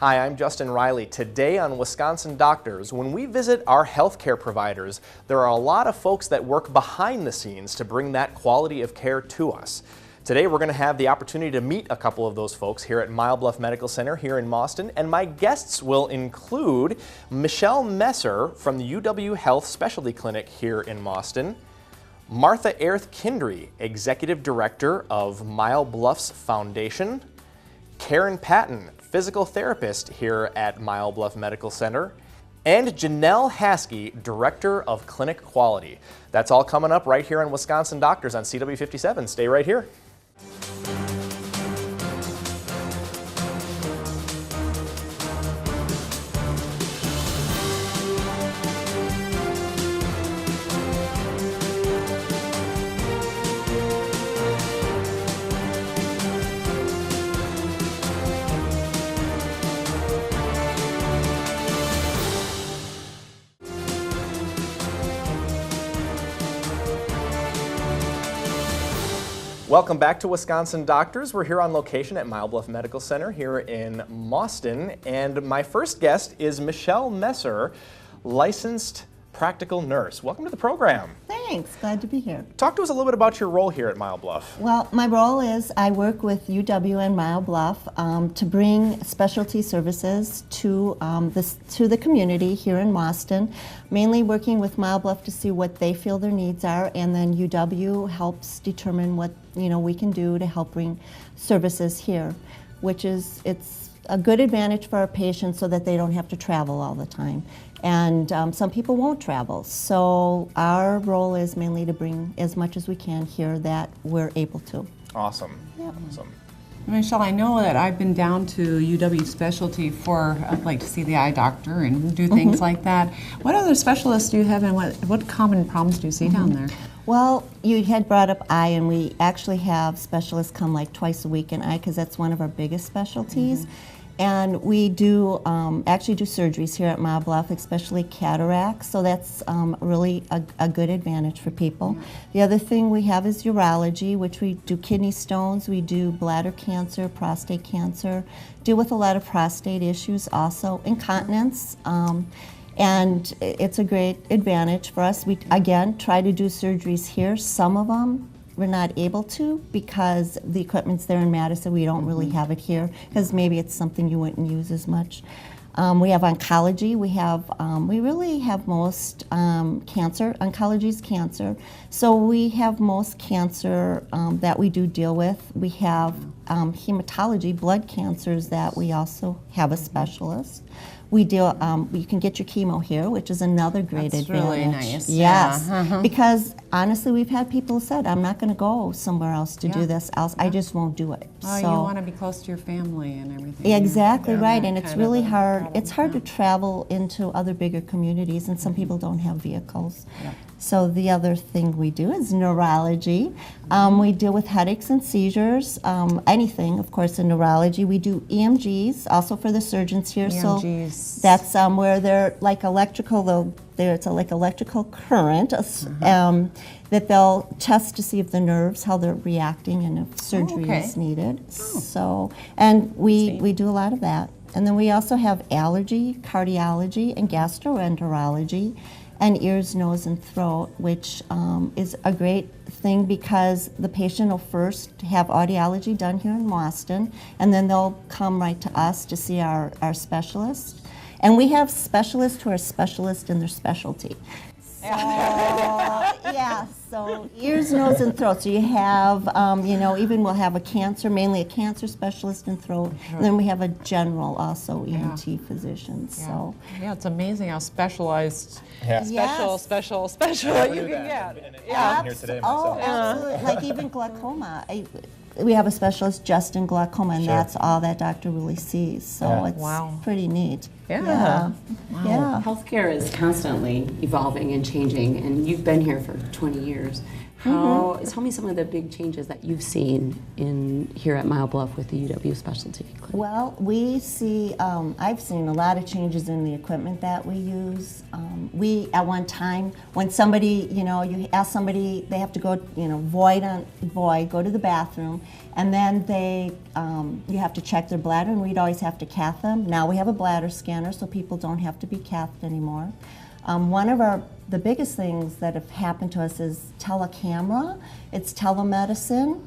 Hi, I'm Justin Riley. Today on Wisconsin Doctors, when we visit our healthcare providers, there are a lot of folks that work behind the scenes to bring that quality of care to us. Today we're going to have the opportunity to meet a couple of those folks here at Mile Bluff Medical Center here in Mauston, and my guests will include Michelle Messer from the UW Health Specialty Clinic here in Mauston, Martha Erth-Kindry, Executive Director of Mile Bluffs Foundation, Karen Patton, physical therapist here at Mile Bluff Medical Center, and Janelle Haskey, Director of Clinic Quality. That's all coming up right here on Wisconsin Doctors on CW57. Stay right here. Welcome back to Wisconsin Doctors. We're here on location at Mile Bluff Medical Center here in Mauston, and my first guest is Michelle Messer, licensed practical nurse. Welcome to the program. Thanks, glad to be here. Talk to us a little bit about your role here at Mile Bluff. Well, my role is I work with UW and Mile Bluff to bring specialty services to the community here in Mauston, mainly working with Mile Bluff to see what they feel their needs are, and then UW helps determine what we can do to help bring services here, which is it's a good advantage for our patients so that they don't have to travel all the time. And some people won't travel, so our role is mainly to bring as much as we can here that we're able to. Awesome. Yeah. Awesome. Michelle, I know that I've been down to UW Specialty for, like, to see the eye doctor and do things like that. What other specialists do you have, and what common problems do you see down there? Well, you had brought up eye, and we actually have specialists come like twice a week in eye because that's one of our biggest specialties. And we do actually do surgeries here at Mile Bluff, especially cataracts, so that's really a good advantage for people. The other thing we have is urology, which we do kidney stones, we do bladder cancer, prostate cancer, deal with a lot of prostate issues also, incontinence. And it's a great advantage for us. We, again, try to do surgeries here. Some of them we're not able to because the equipment's there in Madison. We don't really have it here because maybe it's something you wouldn't use as much. We have oncology. We really have most cancer. Oncology is cancer. So we have most cancer that we do deal with. We have hematology, blood cancers that we also have a specialist. We deal. You can get your chemo here, which is another great That's advantage. really nice. Yes, Yeah. because honestly, we've had people who said, "I'm not going to go somewhere else to do this else. I just won't do it." Oh, so, you want to be close to your family and everything. exactly right, that and it's kind of really a hard. problem, It's hard yeah. to travel into other bigger communities, and some people don't have vehicles. Yeah. So the other thing we do is neurology. We deal with headaches and seizures, anything, of course, in neurology. We do EMGs, also for the surgeons here. EMGs. So that's where they're like electrical, it's like electrical current that they'll test to see if the nerves, how they're reacting and if surgery is needed. So, and we do a lot of that. And then we also have allergy, cardiology, and gastroenterology, and ears, nose, and throat, which is a great thing because the patient will first have audiology done here in Mauston, and then they'll come right to us to see our specialist. And we have specialists who are specialists in their specialty. So, yeah, so ears, nose, and throat. So you have, even we'll have mainly a cancer specialist in throat, and then we have a general also ENT physician. So Yeah, it's amazing how specialized, Yes. special you can get. I'm here today myself. absolutely. Like even glaucoma. We have a specialist just in glaucoma, and that's all that doctor really sees. So it's pretty neat. Yeah. Yeah. Healthcare is constantly evolving and changing, and you've been here for 20 years. Tell me some of the big changes that you've seen here at Mile Bluff with the UW Specialty Clinic. Well, we see, I've seen a lot of changes in the equipment that we use. We, at one time, when somebody, you ask somebody, they have to go, void, go to the bathroom, and then you have to check their bladder, and we'd always have to cath them. Now we have a bladder scanner, so people don't have to be cathed anymore. One of the biggest things that have happened to us is telecamera. It's telemedicine.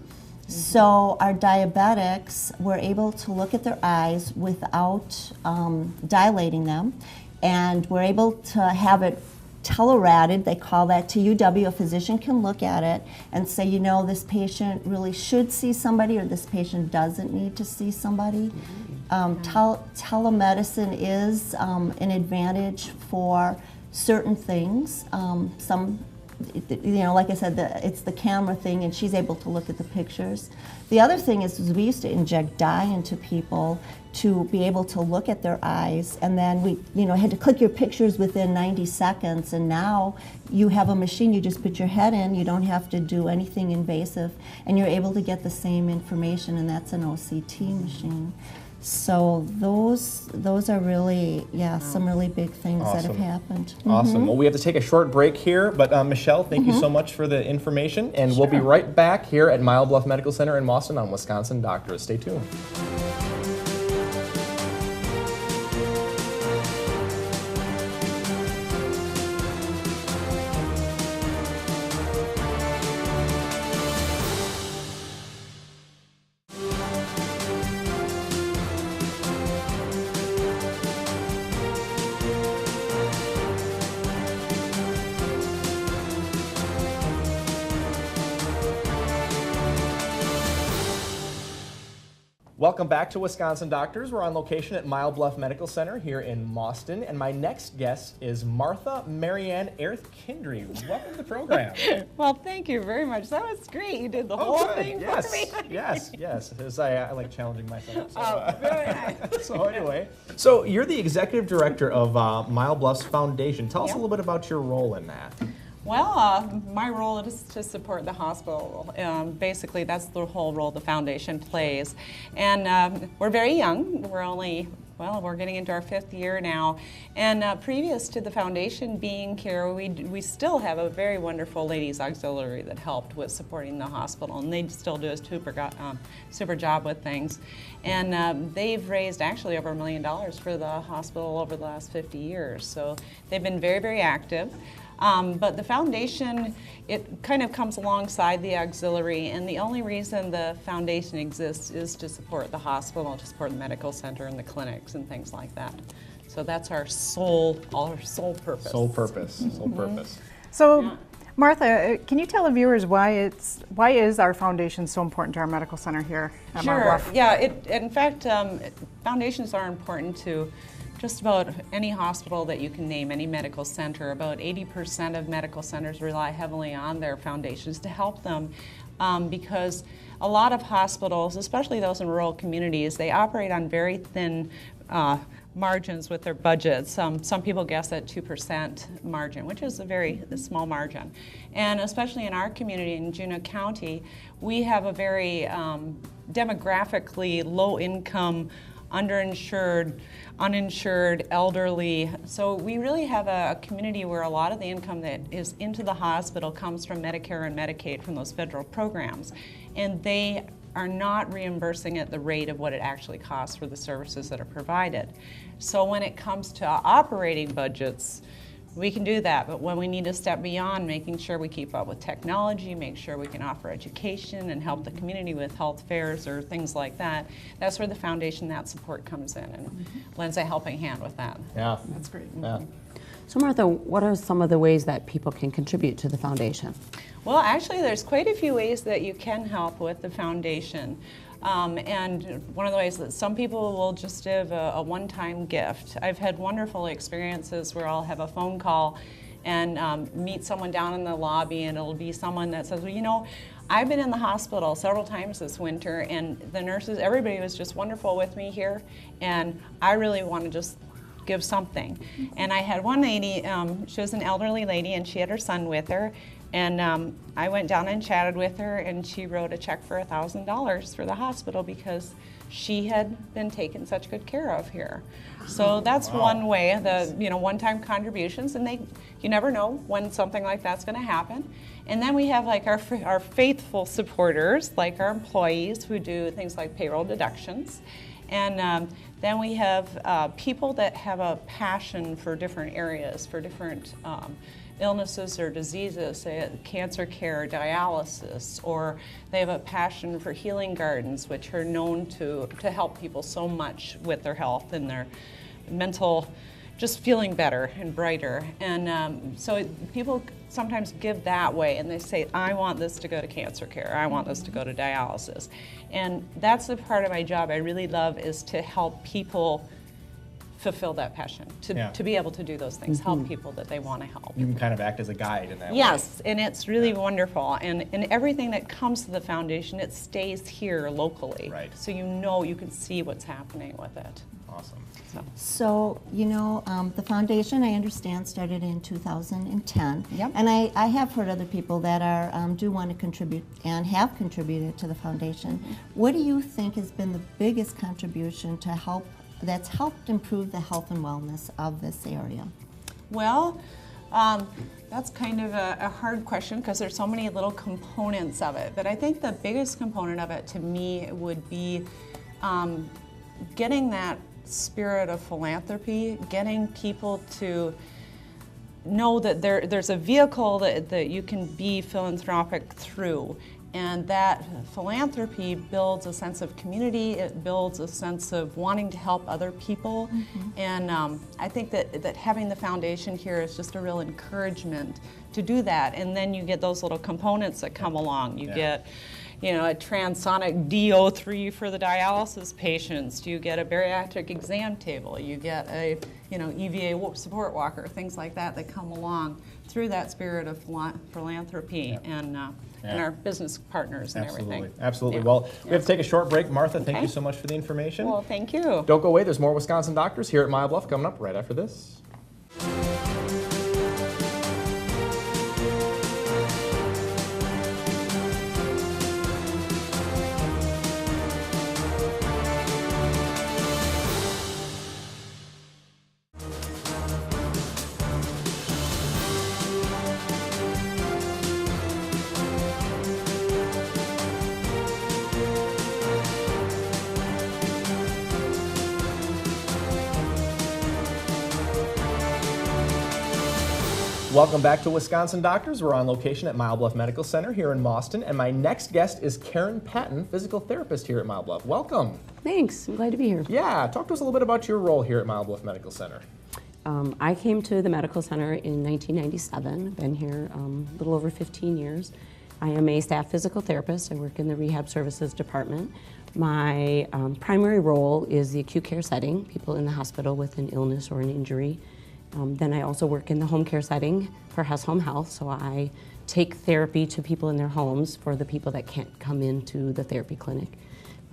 So our diabetics were able to look at their eyes without dilating them, and we're able to have it telerated, they call that, to UW. A physician can look at it and say, this patient really should see somebody, or this patient doesn't need to see somebody. Telemedicine is an advantage for certain things. Like I said, it's the camera thing, and she's able to look at the pictures. The other thing is we used to inject dye into people to be able to look at their eyes, and then we, had to click your pictures within 90 seconds, and now you have a machine, you just put your head in, you don't have to do anything invasive, and you're able to get the same information, and that's an OCT machine. So those are really, some really big things that have happened. Awesome. Well, we have to take a short break here, but Michelle, thank you so much for the information, and we'll be right back here at Mile Bluff Medical Center in Mauston on Wisconsin Doctors. Stay tuned. Welcome back to Wisconsin Doctors. We're on location at Mile Bluff Medical Center here in Mauston, and my next guest is Martha Marianne Erth-Kindry. Welcome to the program. Well, thank you very much. That was great. You did the whole thing for me. Yes. As I like challenging myself. So, Very nice. So anyway, so you're the executive director of Mile Bluff's Foundation. Tell us a little bit about your role in that. Well, my role is to support the hospital. Basically, that's the whole role the foundation plays. And we're very young. We're getting into our 5th year now. And previous to the foundation being here, we still have a very wonderful ladies auxiliary that helped with supporting the hospital. And they still do a super job with things. And they've raised actually over $1 million for the hospital over the last 50 years. So they've been very, very active. But the foundation, it kind of comes alongside the auxiliary, and the only reason the foundation exists is to support the hospital, to support the medical center and the clinics and things like that. So that's our sole purpose. Sole purpose. So, Martha, can you tell the viewers why is our foundation so important to our medical center here at Mile Bluff? Yeah. In fact, foundations are important to just about any hospital that you can name, any medical center. About 80% of medical centers rely heavily on their foundations to help them because a lot of hospitals, especially those in rural communities, they operate on very thin margins with their budgets. Some people guess at 2% margin, which is a very small margin. And especially in our community in Juneau County, we have a very demographically low income, underinsured, uninsured, elderly. So we really have a community where a lot of the income that is into the hospital comes from Medicare and Medicaid, from those federal programs. And they are not reimbursing at the rate of what it actually costs for the services that are provided. So when it comes to operating budgets, we can do that, but when we need to step beyond making sure we keep up with technology, make sure we can offer education and help the community with health fairs or things like that, that's where the foundation, that support comes in, and lends a helping hand with that. Yeah. That's great. Yeah. So Martha, what are some of the ways that people can contribute to the foundation? Well, actually, there's quite a few ways that you can help with the foundation. And one of the ways that some people will just give a one-time gift. I've had wonderful experiences where I'll have a phone call and meet someone down in the lobby, and it'll be someone that says, well, you know, I've been in the hospital several times this winter, and the nurses, everybody was just wonderful with me here, and I really want to just give something. And I had one lady, she was an elderly lady, and she had her son with her, And I went down and chatted with her, and she wrote a check for $1,000 for the hospital because she had been taken such good care of here. So that's one way, the one-time contributions, and you never know when something like that's going to happen. And then we have like our faithful supporters, like our employees who do things like payroll deductions. And then we have people that have a passion for different areas, for different illnesses or diseases, say cancer care, dialysis, or they have a passion for healing gardens, which are known to help people so much with their health and their mental, just feeling better and brighter. And so people sometimes give that way, and they say, I want this to go to cancer care, I want this to go to dialysis. And that's the part of my job I really love, is to help people fulfill that passion, to be able to do those things, help people that they want to help. You can kind of act as a guide in that way. Yes, and it's really wonderful. And everything that comes to the foundation, it stays here locally. Right. So you can see what's happening with it. Awesome. So, the foundation, I understand, started in 2010. Yep. And I have heard other people that do want to contribute and have contributed to the foundation. What do you think has been the biggest contribution that's helped improve the health and wellness of this area? Well, that's kind of a hard question because there's so many little components of it. But I think the biggest component of it to me would be getting that spirit of philanthropy, getting people to know that there's a vehicle that you can be philanthropic through. And that philanthropy builds a sense of community, it builds a sense of wanting to help other people. And I think that having the foundation here is just a real encouragement to do that. And then you get those little components that come along. You get a transonic DO3 for the dialysis patients. You get a bariatric exam table. You get a EVA support walker, things like that come along through that spirit of philanthropy and our business partners and everything. Absolutely. Yeah. Well, we have to take a short break. Martha, thank Okay. you so much for the information. Well, thank you. Don't go away. There's more Wisconsin Doctors here at Mile Bluff coming up right after this. Welcome back to Wisconsin Doctors. We're on location at Mile Bluff Medical Center here in Mauston, and my next guest is Karen Patton, physical therapist here at Mile Bluff. Welcome. Thanks. I'm glad to be here. Yeah, talk to us a little bit about your role here at Mile Bluff Medical Center. I came to the medical center in 1997. I've been here a little over 15 years. I am a staff physical therapist. I work in the rehab services department. My primary role is the acute care setting, people in the hospital with an illness or an injury. Then I also work in the home care setting for Hess Home Health, so I take therapy to people in their homes for the people that can't come into the therapy clinic.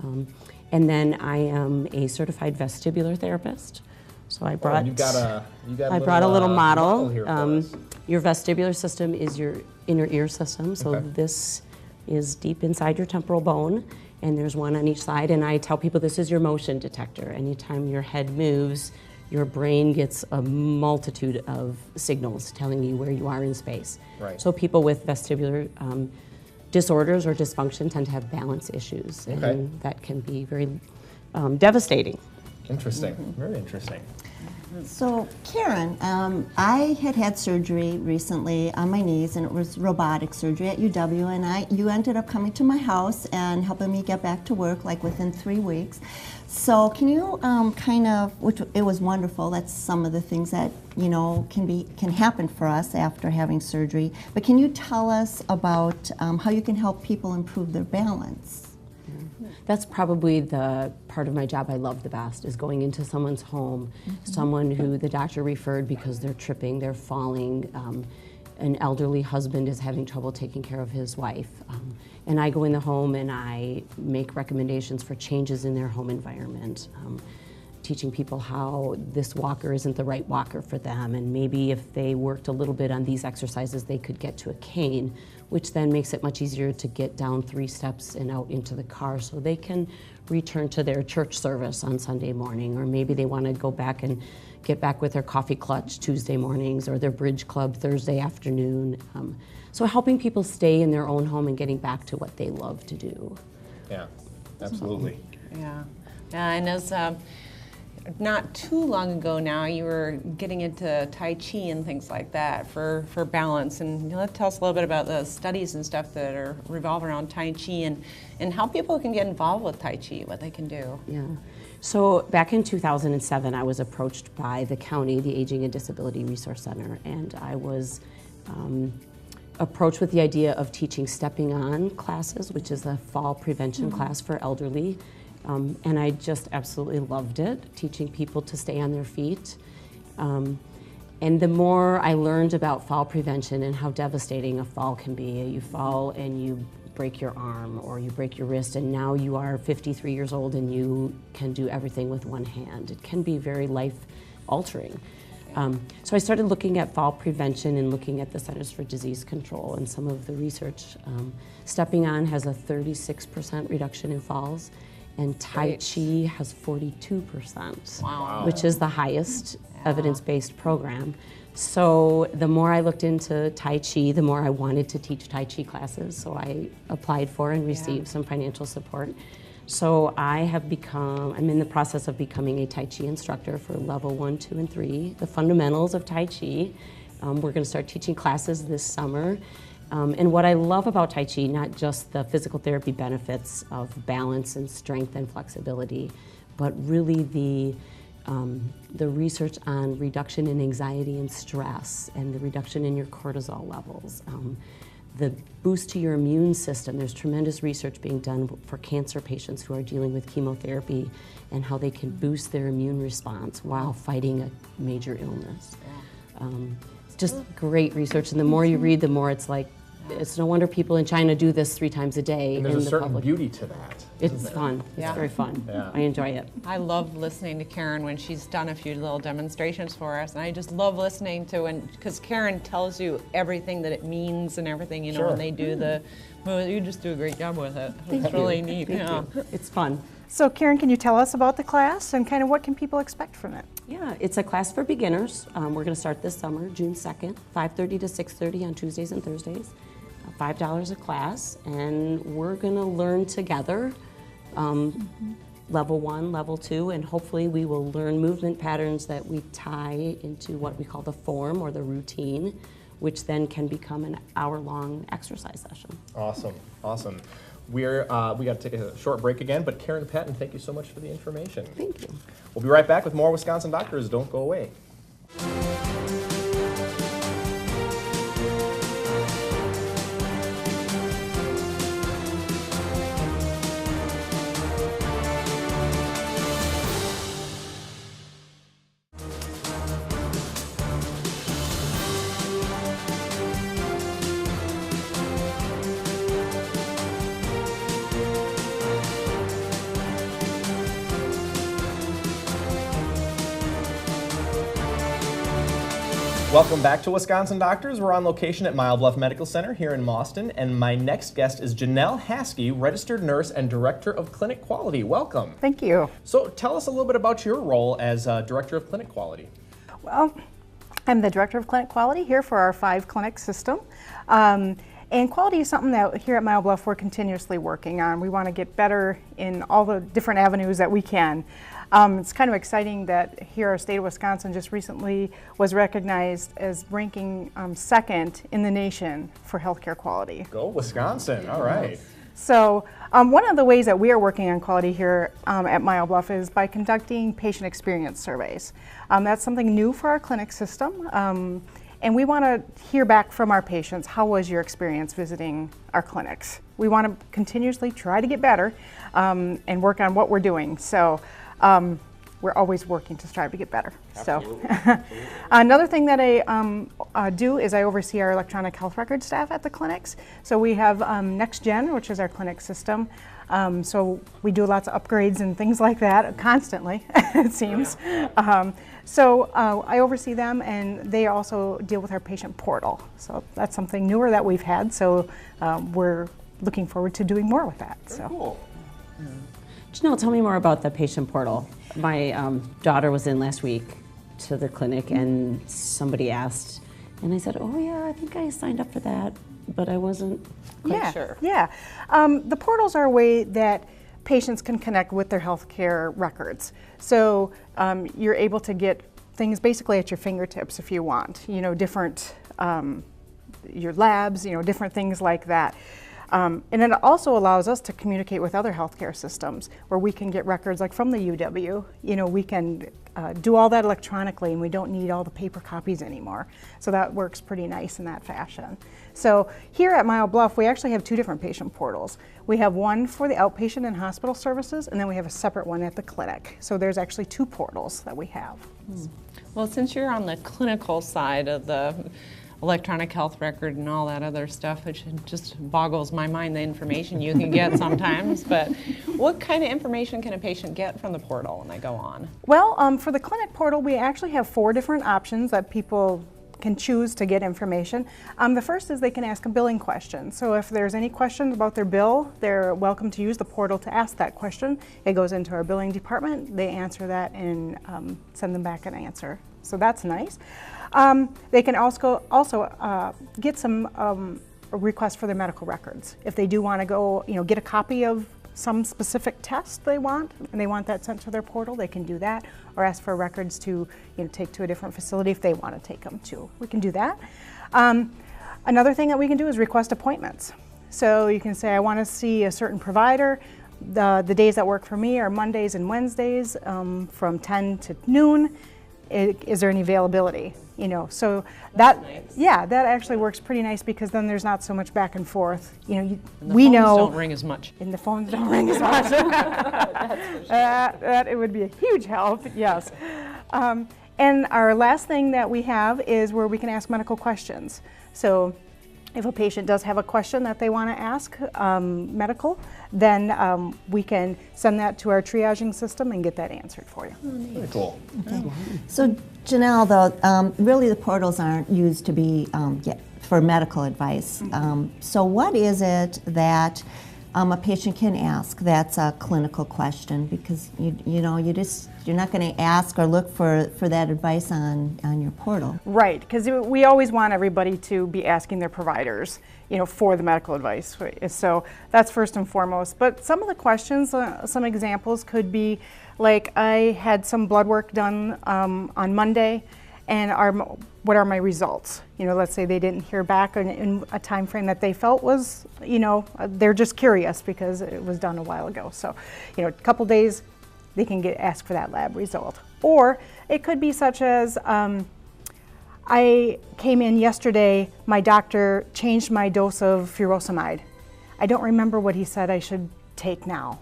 And then I am a certified vestibular therapist. So I brought, I brought a little model. here for us. Your vestibular system is your inner ear system, so Okay. this is deep inside your temporal bone, and there's one on each side, and I tell people this is your motion detector. Anytime your head moves, your brain gets a multitude of signals telling you where you are in space. Right. So people with vestibular disorders or dysfunction tend to have balance issues, and Okay. that can be very devastating. Interesting. Very interesting. So, Karen, I had surgery recently on my knees, and it was robotic surgery at UW, and you ended up coming to my house and helping me get back to work like within 3 weeks. So can you which it was wonderful, that's some of the things that, can happen for us after having surgery, but can you tell us about how you can help people improve their balance? That's probably the part of my job I love the best, is going into someone's home, someone who the doctor referred because they're tripping, they're falling, an elderly husband is having trouble taking care of his wife. And I go in the home and I make recommendations for changes in their home environment. teaching people how this walker isn't the right walker for them, and maybe if they worked a little bit on these exercises, they could get to a cane, which then makes it much easier to get down 3 steps and out into the car so they can return to their church service on Sunday morning, or maybe they want to go back and get back with their coffee clutch Tuesday mornings or their bridge club Thursday afternoon. So helping people stay in their own home and getting back to what they love to do. Yeah, absolutely. Yeah, and as not too long ago now, you were getting into Tai Chi and things like that for balance. And you'll have to tell us a little bit about the studies and stuff that are revolve around Tai Chi and how people can get involved with Tai Chi, what they can do. Yeah. So back in 2007, I was approached by the county, the Aging and Disability Resource Center, and I was approached with the idea of teaching stepping on classes, which is a fall prevention class for elderly. And I just absolutely loved it, teaching people to stay on their feet. And the more I learned about fall prevention and how devastating a fall can be, you fall and you break your arm or you break your wrist, and now you are 53 years old and you can do everything with one hand. It can be very life-altering. So I started looking at fall prevention and looking at the Centers for Disease Control and some of the research. Stepping on has a 36% reduction in falls, and Tai Chi has 42%, which is the highest evidence-based program. So the more I looked into Tai Chi, the more I wanted to teach Tai Chi classes. So I applied for and received some financial support. So I'm in the process of becoming a Tai Chi instructor for level 1, 2, and 3, the fundamentals of Tai Chi. We're going to start teaching classes this summer. And what I love about Tai Chi, not just the physical therapy benefits of balance and strength and flexibility, but really the research on reduction in anxiety and stress and the reduction in your cortisol levels. The boost to your immune system. There's tremendous research being done for cancer patients who are dealing with chemotherapy and how they can boost their immune response while fighting a major illness. It's just great research, and the more you read, the more it's like, it's no wonder people in China do this 3 times a day. And there's in a the certain public. beauty to that. It's fun. It's very fun. I enjoy it. I love listening to Karen when she's done a few little demonstrations for us, and I just love listening to because Karen tells you everything that it means and everything, you know, when they do the move. You just do a great job with it. It's really neat. It's fun. So Karen, can you tell us about the class and kind of what can people expect from it? Yeah, it's a class for beginners. We're going to start this summer, June 2nd, 5:30 to 6:30 on Tuesdays and Thursdays. $5 a class, and we're going to learn together, level 1, level 2, and hopefully we will learn movement patterns that we tie into what we call the form or the routine, which then can become an hour-long exercise session. Awesome, awesome. We got to take a short break again, but Karen Patton, thank you so much for the information. Thank you. We'll be right back with more Wisconsin Doctors. Don't go away. Welcome back to Wisconsin Doctors. We're on location at Mile Bluff Medical Center here in Mauston, and my next guest is Janelle Haskey, registered nurse and director of clinic quality. Welcome. Thank you. So tell us a little bit about your role as director of clinic quality. Well, I'm the director of clinic quality here for our 5 clinic system. And quality is something that here at Mile Bluff we're continuously working on. We want to get better in all the different avenues that we can. It's kind of exciting that here our state of Wisconsin just recently was recognized as ranking 2nd in the nation for healthcare quality. Go Wisconsin, all right. So one of the ways that we are working on quality here at Mile Bluff is by conducting patient experience surveys. That's something new for our clinic system. And we want to hear back from our patients, how was your experience visiting our clinics? We want to continuously try to get better and work on what we're doing. So we're always working to strive to get better. Absolutely. So another thing that I do is I oversee our electronic health record staff at the clinics. So we have NextGen, which is our clinic system. So we do lots of upgrades and things like that constantly, it seems. So I oversee them, and they also deal with our patient portal. So that's something newer that we've had, so we're looking forward to doing more with that. So. Cool. Janelle, tell me more about the patient portal. My daughter was in last week to the clinic, and somebody asked, and I said, oh yeah, I think I signed up for that, but I wasn't quite sure. Yeah. The portals are a way that patients can connect with their healthcare records. So you're able to get things basically at your fingertips if you want, different, your labs, different things like that. And it also allows us to communicate with other healthcare systems where we can get records like from the UW. We can do all that electronically, and we don't need all the paper copies anymore. So that works pretty nice in that fashion. So here at Mile Bluff, we actually have two different patient portals. We have one for the outpatient and hospital services, and then we have a separate one at the clinic. So there's actually two portals that we have. Well, since you're on the clinical side of the electronic health record and all that other stuff, which just boggles my mind, the information you can get sometimes, but what kind of information can a patient get from the portal when they go on? Well, for the clinic portal, we actually have 4 different options that people can choose to get information. The first is they can ask a billing question. So if there's any questions about their bill, they're welcome to use the portal to ask that question. It goes into our billing department, they answer that and send them back an answer. So that's nice. They can also get some requests for their medical records. If they do want to go, get a copy of some specific test they want, and they want that sent to their portal, they can do that, or ask for records to take to a different facility if they want to take them to. We can do that. Another thing that we can do is request appointments. So you can say, I want to see a certain provider. The days that work for me are Mondays and Wednesdays from 10 to noon. Is there any availability? So that nice. Yeah, that actually works pretty nice because then there's not so much back and forth. And the we phones know don't ring as much. and the phones don't ring as much. That it would be a huge help. Yes. And our last thing that we have is where we can ask medical questions. So if a patient does have a question that they want to ask medical, then we can send that to our triaging system and get that answered for you. Very cool. Okay. So Janelle, though, really the portals aren't used to be for medical advice. So what is it that a patient can ask that's a clinical question? Because you're not going to ask or look for that advice on your portal. Right, because we always want everybody to be asking their providers, for the medical advice. So that's first and foremost. But some of the questions, some examples could be like, I had some blood work done on Monday, and what are my results? Let's say they didn't hear back in a time frame that they felt was, they're just curious because it was done a while ago. So, a couple days, they can ask for that lab result. Or it could be such as, I came in yesterday, my doctor changed my dose of furosemide. I don't remember what he said I should take now.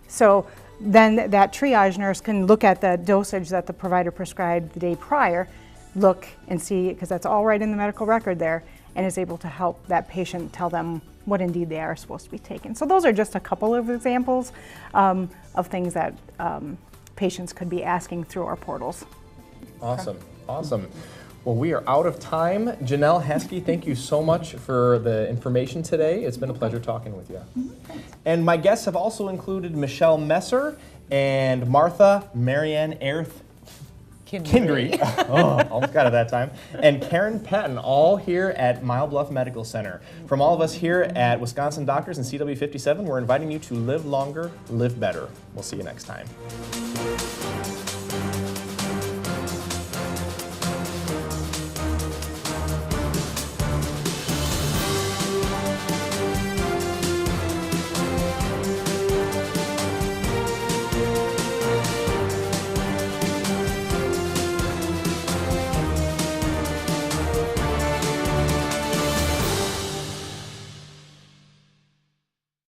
So then that triage nurse can look at the dosage that the provider prescribed the day prior, look and see, because that's all right in the medical record there, and is able to help that patient tell them what indeed they are supposed to be taking. So those are just a couple of examples of things that patients could be asking through our portals. Awesome. Well, we are out of time. Janelle Haskey, thank you so much for the information today. It's been a pleasure talking with you. And my guests have also included Michelle Messer and Martha Marianne Erth Kindry. Almost got it that time. And Karen Patton, all here at Mile Bluff Medical Center. From all of us here at Wisconsin Doctors and CW57, we're inviting you to live longer, live better. We'll see you next time.